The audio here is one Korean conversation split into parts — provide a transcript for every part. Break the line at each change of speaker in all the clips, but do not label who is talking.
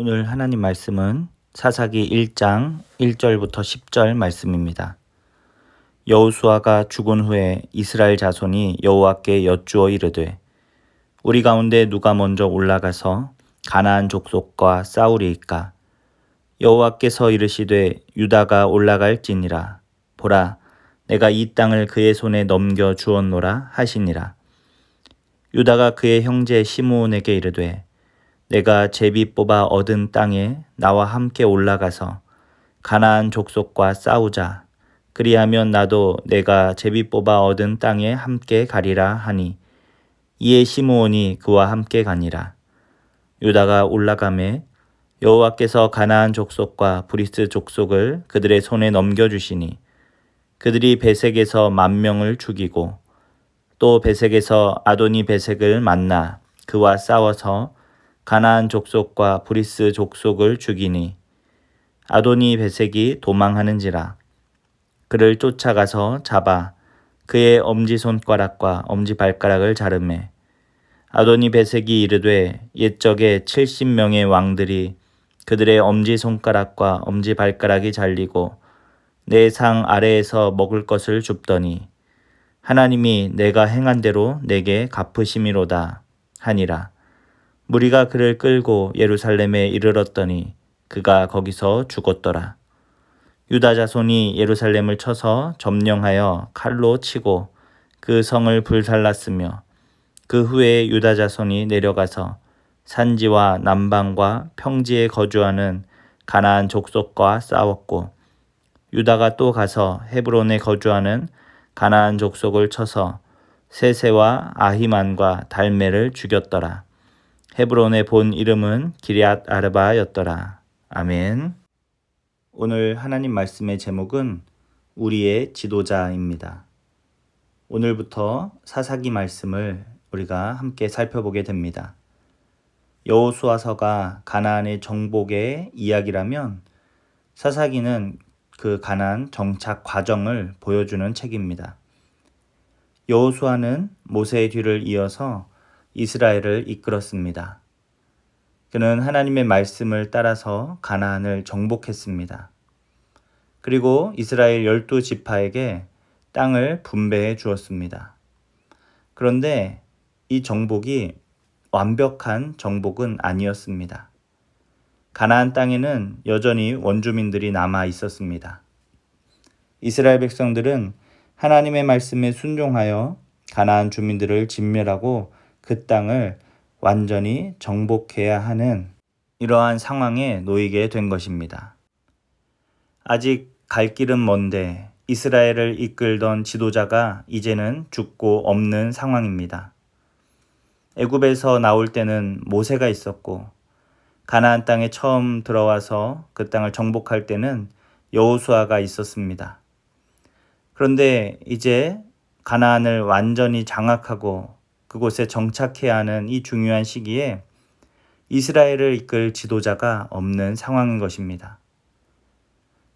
오늘 하나님 말씀은 사사기 1장 1절부터 10절 말씀입니다. 여호수아가 죽은 후에 이스라엘 자손이 여호와께 여쭈어 이르되 우리 가운데 누가 먼저 올라가서 가나안 족속과 싸우리이까? 여호와께서 이르시되 유다가 올라갈지니라. 보라, 내가 이 땅을 그의 손에 넘겨 주었노라 하시니라. 유다가 그의 형제 시므온에게 이르되 내가 제비 뽑아 얻은 땅에 나와 함께 올라가서 가나안 족속과 싸우자. 그리하면 나도 내가 제비 뽑아 얻은 땅에 함께 가리라 하니 이에 시므온이 그와 함께 가니라. 유다가 올라가매 여호와께서 가나안 족속과 브리스 족속을 그들의 손에 넘겨주시니 그들이 베색에서 10,000명을 죽이고 또 베색에서 아도니 베색을 만나 그와 싸워서 가나안 족속과 브리스 족속을 죽이니 아도니 베색이 도망하는지라. 그를 쫓아가서 잡아 그의 엄지손가락과 엄지발가락을 자르매 아도니 베색이 이르되 옛적에 70명의 왕들이 그들의 엄지손가락과 엄지발가락이 잘리고 내 상 아래에서 먹을 것을 줍더니 하나님이 내가 행한 대로 내게 갚으심이로다 하니라. 무리가 그를 끌고 예루살렘에 이르렀더니 그가 거기서 죽었더라. 유다 자손이 예루살렘을 쳐서 점령하여 칼로 치고 그 성을 불살랐으며 그 후에 유다 자손이 내려가서 산지와 남방과 평지에 거주하는 가나안 족속과 싸웠고 유다가 또 가서 헤브론에 거주하는 가나안 족속을 쳐서 세세와 아히만과 달메를 죽였더라. 헤브론의 본 이름은 기럇 아르바였더라. 아멘. 오늘 하나님 말씀의 제목은 우리의 지도자입니다. 오늘부터 사사기 말씀을 우리가 함께 살펴보게 됩니다. 여호수아서가 가나안의 정복의 이야기라면 사사기는 그 가나안 정착 과정을 보여주는 책입니다. 여호수아는 모세의 뒤를 이어서 이스라엘을 이끌었습니다. 그는 하나님의 말씀을 따라서 가나안을 정복했습니다. 그리고 이스라엘 12지파에게 땅을 분배해 주었습니다. 그런데 이 정복이 완벽한 정복은 아니었습니다. 가나안 땅에는 여전히 원주민들이 남아 있었습니다. 이스라엘 백성들은 하나님의 말씀에 순종하여 가나안 주민들을 진멸하고 그 땅을 완전히 정복해야 하는 이러한 상황에 놓이게 된 것입니다. 아직 갈 길은 먼데 이스라엘을 이끌던 지도자가 이제는 죽고 없는 상황입니다. 애굽에서 나올 때는 모세가 있었고 가나안 땅에 처음 들어와서 그 땅을 정복할 때는 여호수아가 있었습니다. 그런데 이제 가나안을 완전히 장악하고 그곳에 정착해야 하는 이 중요한 시기에 이스라엘을 이끌 지도자가 없는 상황인 것입니다.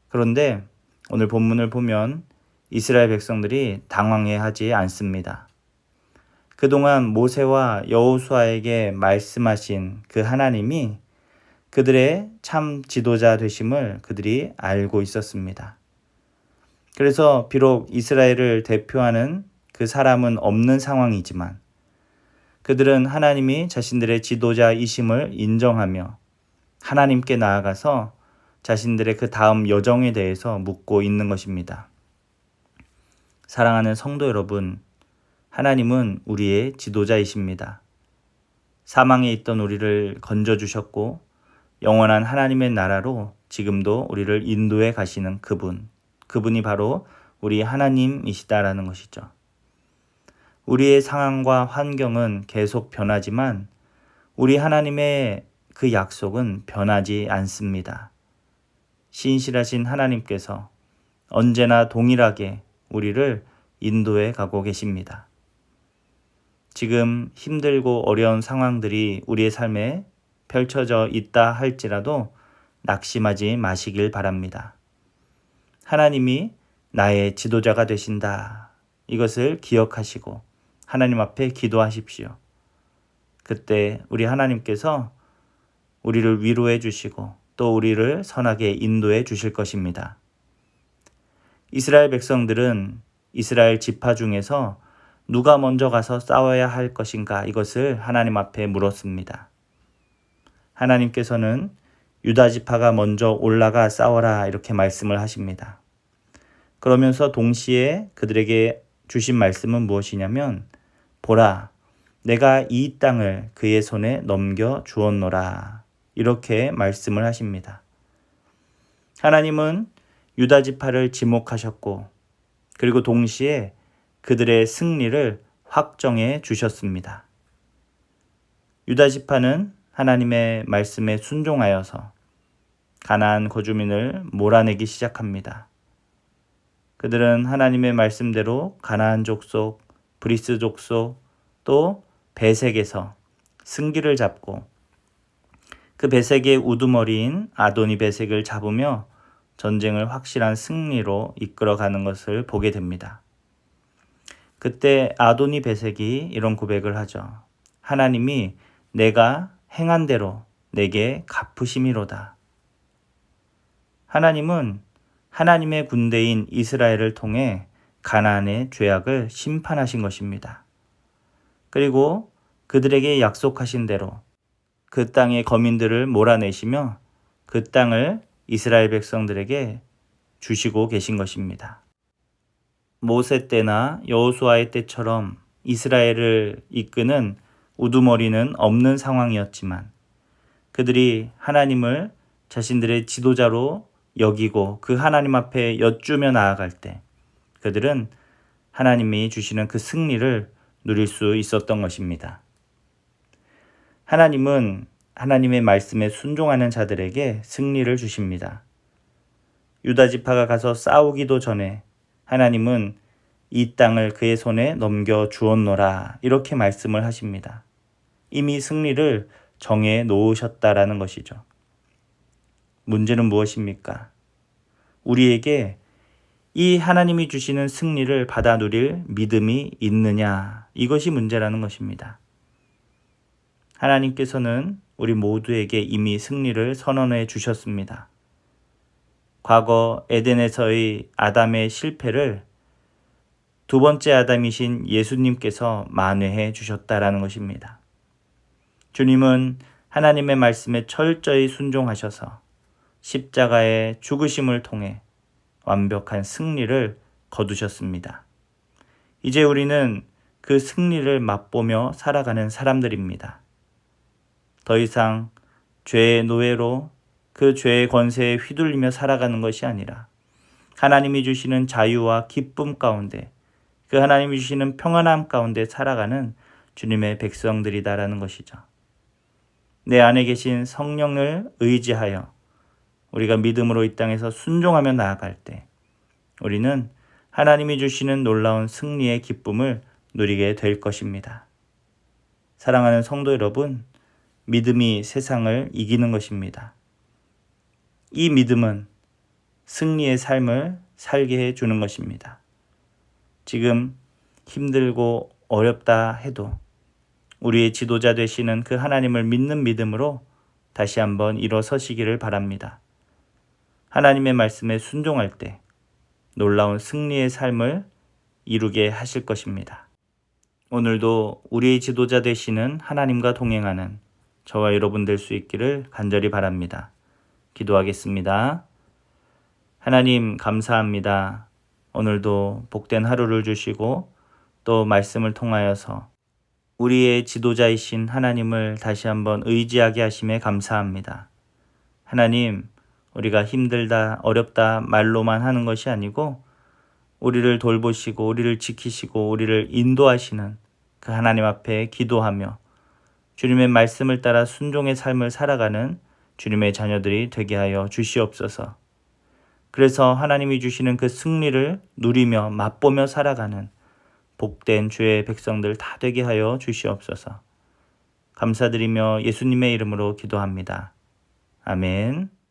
그런데 오늘 본문을 보면 이스라엘 백성들이 당황해하지 않습니다. 그동안 모세와 여호수아에게 말씀하신 그 하나님이 그들의 참 지도자 되심을 그들이 알고 있었습니다. 그래서 비록 이스라엘을 대표하는 그 사람은 없는 상황이지만 그들은 하나님이 자신들의 지도자이심을 인정하며 하나님께 나아가서 자신들의 그 다음 여정에 대해서 묻고 있는 것입니다. 사랑하는 성도 여러분, 하나님은 우리의 지도자이십니다. 사망에 있던 우리를 건져주셨고 영원한 하나님의 나라로 지금도 우리를 인도해 가시는 그분이 바로 우리 하나님이시다라는 것이죠. 우리의 상황과 환경은 계속 변하지만 우리 하나님의 그 약속은 변하지 않습니다. 신실하신 하나님께서 언제나 동일하게 우리를 인도해 가고 계십니다. 지금 힘들고 어려운 상황들이 우리의 삶에 펼쳐져 있다 할지라도 낙심하지 마시길 바랍니다. 하나님이 나의 지도자가 되신다. 이것을 기억하시고 하나님 앞에 기도하십시오. 그때 우리 하나님께서 우리를 위로해 주시고 또 우리를 선하게 인도해 주실 것입니다. 이스라엘 백성들은 이스라엘 지파 중에서 누가 먼저 가서 싸워야 할 것인가 이것을 하나님 앞에 물었습니다. 하나님께서는 유다 지파가 먼저 올라가 싸워라 이렇게 말씀을 하십니다. 그러면서 동시에 그들에게 주신 말씀은 무엇이냐면 보라 내가 이 땅을 그의 손에 넘겨 주었노라 이렇게 말씀을 하십니다. 하나님은 유다 지파를 지목하셨고 그리고 동시에 그들의 승리를 확정해 주셨습니다. 유다 지파는 하나님의 말씀에 순종하여서 가나안 거주민을 몰아내기 시작합니다. 그들은 하나님의 말씀대로 가나안 족속, 브리스 족속, 또 베색에서 승기를 잡고 그 베색의 우두머리인 아도니 베색을 잡으며 전쟁을 확실한 승리로 이끌어가는 것을 보게 됩니다. 그때 아도니 베색이 이런 고백을 하죠. 하나님이 내가 행한 대로 내게 갚으심이로다. 하나님은 하나님의 군대인 이스라엘을 통해 가나안의 죄악을 심판하신 것입니다. 그리고 그들에게 약속하신 대로 그 땅의 거민들을 몰아내시며 그 땅을 이스라엘 백성들에게 주시고 계신 것입니다. 모세 때나 여호수아의 때처럼 이스라엘을 이끄는 우두머리는 없는 상황이었지만 그들이 하나님을 자신들의 지도자로 여기고 그 하나님 앞에 여쭈며 나아갈 때 그들은 하나님이 주시는 그 승리를 누릴 수 있었던 것입니다. 하나님은 하나님의 말씀에 순종하는 자들에게 승리를 주십니다. 유다 지파가 가서 싸우기도 전에 하나님은 이 땅을 그의 손에 넘겨 주었노라 이렇게 말씀을 하십니다. 이미 승리를 정해 놓으셨다라는 것이죠. 문제는 무엇입니까? 우리에게 이 하나님이 주시는 승리를 받아 누릴 믿음이 있느냐 이것이 문제라는 것입니다. 하나님께서는 우리 모두에게 이미 승리를 선언해 주셨습니다. 과거 에덴에서의 아담의 실패를 두 번째 아담이신 예수님께서 만회해 주셨다라는 것입니다. 주님은 하나님의 말씀에 철저히 순종하셔서 십자가의 죽으심을 통해 완벽한 승리를 거두셨습니다. 이제 우리는 그 승리를 맛보며 살아가는 사람들입니다. 더 이상 죄의 노예로 그 죄의 권세에 휘둘리며 살아가는 것이 아니라 하나님이 주시는 자유와 기쁨 가운데 그 하나님이 주시는 평안함 가운데 살아가는 주님의 백성들이다라는 것이죠. 내 안에 계신 성령을 의지하여 우리가 믿음으로 이 땅에서 순종하며 나아갈 때 우리는 하나님이 주시는 놀라운 승리의 기쁨을 누리게 될 것입니다. 사랑하는 성도 여러분, 믿음이 세상을 이기는 것입니다. 이 믿음은 승리의 삶을 살게 해주는 것입니다. 지금 힘들고 어렵다 해도 우리의 지도자 되시는 그 하나님을 믿는 믿음으로 다시 한번 일어서시기를 바랍니다. 하나님의 말씀에 순종할 때 놀라운 승리의 삶을 이루게 하실 것입니다. 오늘도 우리의 지도자 되시는 하나님과 동행하는 저와 여러분 될 수 있기를 간절히 바랍니다. 기도하겠습니다. 하나님 감사합니다. 오늘도 복된 하루를 주시고 또 말씀을 통하여서 우리의 지도자이신 하나님을 다시 한번 의지하게 하심에 감사합니다. 하나님, 우리가 힘들다, 어렵다 말로만 하는 것이 아니고 우리를 돌보시고 우리를 지키시고 우리를 인도하시는 그 하나님 앞에 기도하며 주님의 말씀을 따라 순종의 삶을 살아가는 주님의 자녀들이 되게 하여 주시옵소서. 그래서 하나님이 주시는 그 승리를 누리며 맛보며 살아가는 복된 주의 백성들 다 되게 하여 주시옵소서. 감사드리며 예수님의 이름으로 기도합니다. 아멘.